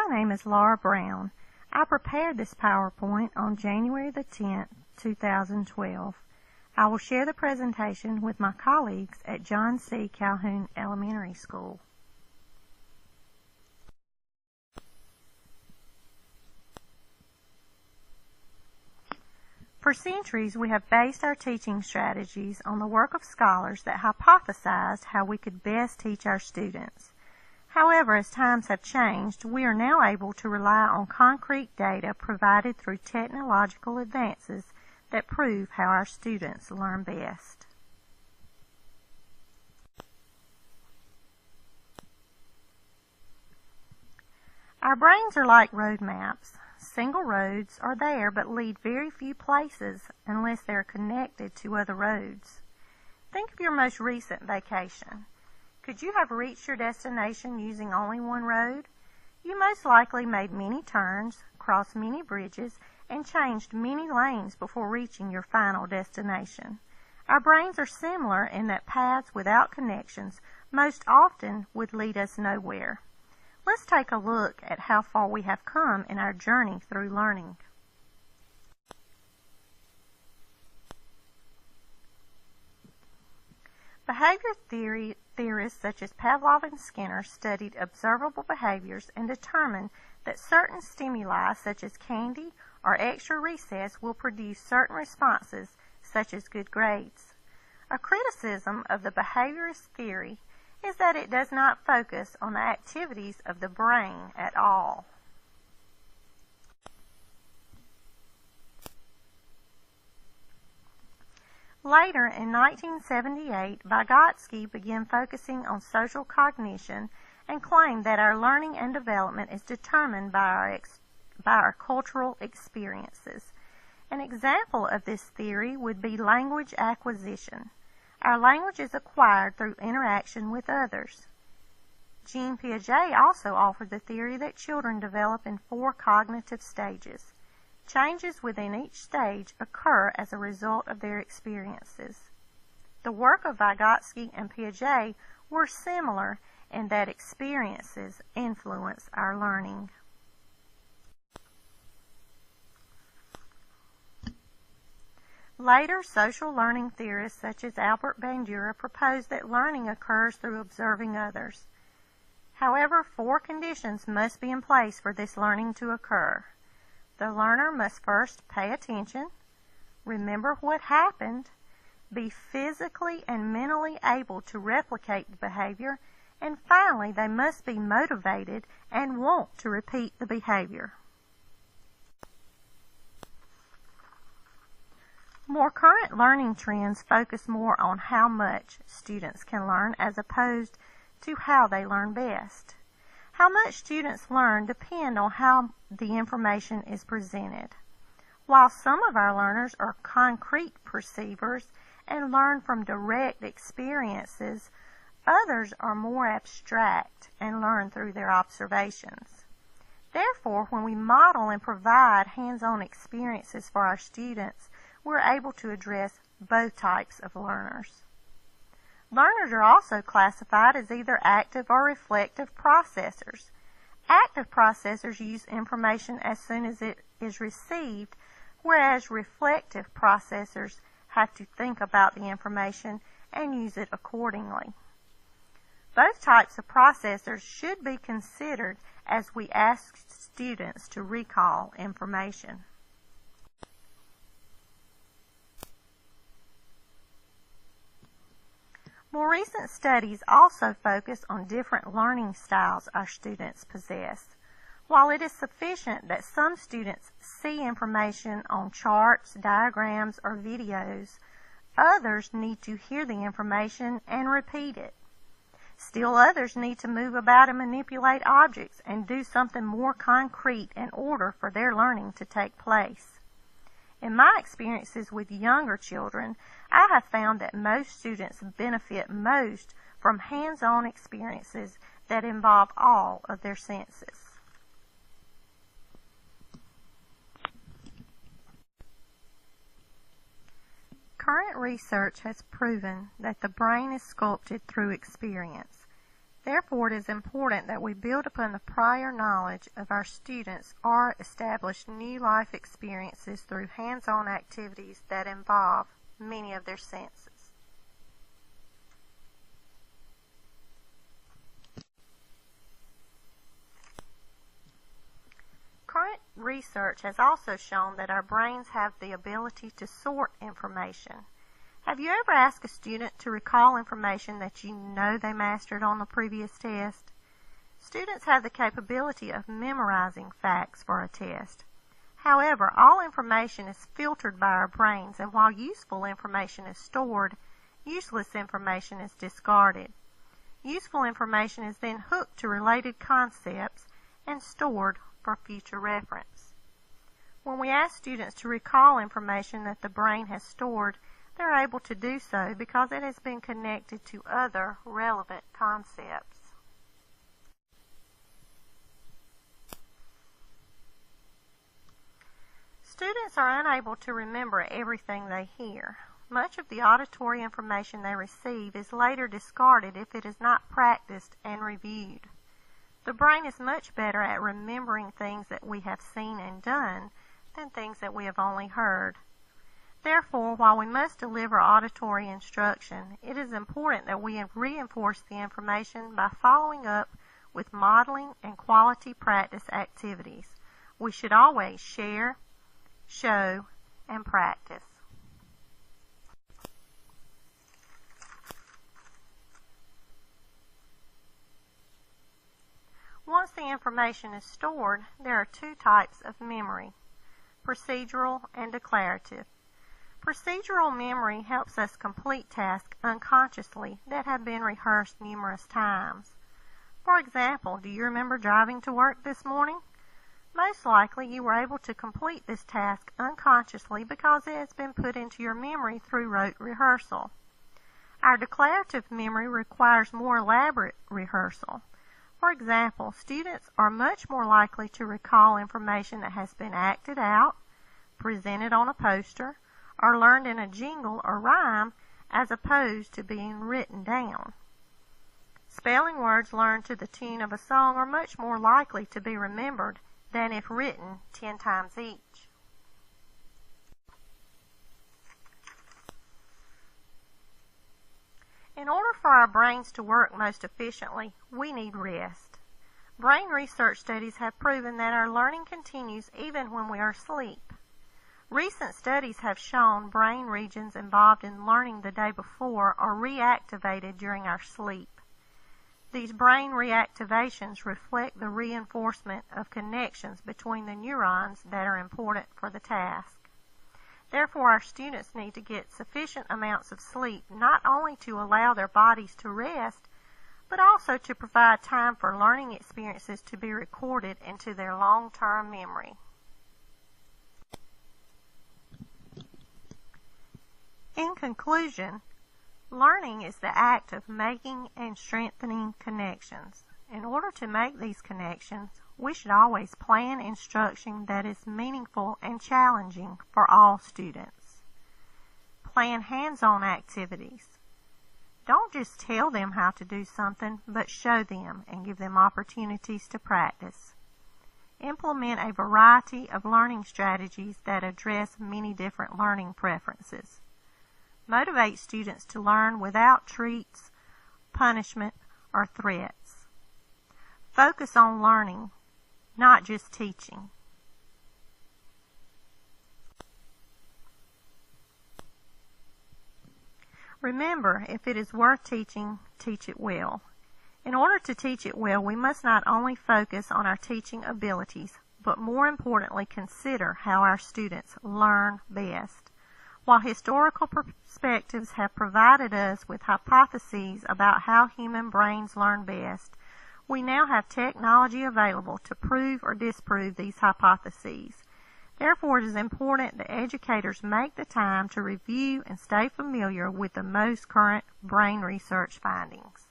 My name is Laura Brown. I prepared this PowerPoint on January the 10th, 2012. I will share the presentation with my colleagues at John C. Calhoun Elementary School. For centuries, we have based our teaching strategies on the work of scholars that hypothesized how we could best teach our students. However, as times have changed, we are now able to rely on concrete data provided through technological advances that prove how our students learn best. Our brains are like road maps. Single roads are there but lead very few places unless they are connected to other roads. Think of your most recent vacation. Could you have reached your destination using only one road? You most likely made many turns, crossed many bridges, and changed many lanes before reaching your final destination. Our brains are similar in that paths without connections most often would lead us nowhere. Let's take a look at how far we have come in our journey through learning. Behavior theorists such as Pavlov and Skinner studied observable behaviors and determined that certain stimuli such as candy or extra recess will produce certain responses such as good grades. A criticism of the behaviorist theory is that it does not focus on the activities of the brain at all. Later, in 1978, Vygotsky began focusing on social cognition and claimed that our learning and development is determined by our cultural experiences. An example of this theory would be language acquisition. Our language is acquired through interaction with others. Jean Piaget also offered the theory that children develop in 4 cognitive stages. Changes within each stage occur as a result of their experiences. The work of Vygotsky and Piaget were similar in that experiences influence our learning. Later, social learning theorists such as Albert Bandura proposed that learning occurs through observing others. However, 4 conditions must be in place for this learning to occur. The learner must first pay attention, remember what happened, be physically and mentally able to replicate the behavior, and finally, they must be motivated and want to repeat the behavior. More current learning trends focus more on how much students can learn as opposed to how they learn best. How much students learn depend on how the information is presented. While some of our learners are concrete perceivers and learn from direct experiences, others are more abstract and learn through their observations. Therefore, when we model and provide hands-on experiences for our students, we're able to address both types of learners. Learners are also classified as either active or reflective processors. Active processors use information as soon as it is received, whereas reflective processors have to think about the information and use it accordingly. Both types of processors should be considered as we ask students to recall information. More recent studies also focus on different learning styles our students possess. While it is sufficient that some students see information on charts, diagrams, or videos, others need to hear the information and repeat it. Still others need to move about and manipulate objects and do something more concrete in order for their learning to take place. In my experiences with younger children, I have found that most students benefit most from hands-on experiences that involve all of their senses. Current research has proven that the brain is sculpted through experience. Therefore, it is important that we build upon the prior knowledge of our students or establish new life experiences through hands-on activities that involve many of their senses. Current research has also shown that our brains have the ability to sort information. Have you ever asked a student to recall information that you know they mastered on the previous test? Students have the capability of memorizing facts for a test. However, all information is filtered by our brains, and while useful information is stored, useless information is discarded. Useful information is then hooked to related concepts and stored for future reference. When we ask students to recall information that the brain has stored, they're able to do so because it has been connected to other relevant concepts. Students are unable to remember everything they hear. Much of the auditory information they receive is later discarded if it is not practiced and reviewed. The brain is much better at remembering things that we have seen and done than things that we have only heard. Therefore, while we must deliver auditory instruction, it is important that we reinforce the information by following up with modeling and quality practice activities. We should always share, show, and practice. Once the information is stored, there are two types of memory: procedural and declarative. Procedural memory helps us complete tasks unconsciously that have been rehearsed numerous times. For example, do you remember driving to work this morning? Most likely you were able to complete this task unconsciously because it has been put into your memory through rote rehearsal. Our declarative memory requires more elaborate rehearsal. For example, students are much more likely to recall information that has been acted out, presented on a poster, or learned in a jingle or rhyme as opposed to being written down. Spelling words learned to the tune of a song are much more likely to be remembered than if written 10 times each. In order for our brains to work most efficiently, we need rest. Brain research studies have proven that our learning continues even when we are asleep. Recent studies have shown brain regions involved in learning the day before are reactivated during our sleep. These brain reactivations reflect the reinforcement of connections between the neurons that are important for the task. Therefore, our students need to get sufficient amounts of sleep not only to allow their bodies to rest, but also to provide time for learning experiences to be recorded into their long-term memory. In conclusion, learning is the act of making and strengthening connections. In order to make these connections, we should always plan instruction that is meaningful and challenging for all students. Plan hands-on activities. Don't just tell them how to do something, but show them and give them opportunities to practice. Implement a variety of learning strategies that address many different learning preferences. Motivate students to learn without treats, punishment, or threats. Focus on learning, not just teaching. Remember, if it is worth teaching, teach it well. In order to teach it well, we must not only focus on our teaching abilities, but more importantly consider how our students learn best. While historical perspectives have provided us with hypotheses about how human brains learn best, we now have technology available to prove or disprove these hypotheses. Therefore, it is important that educators make the time to review and stay familiar with the most current brain research findings.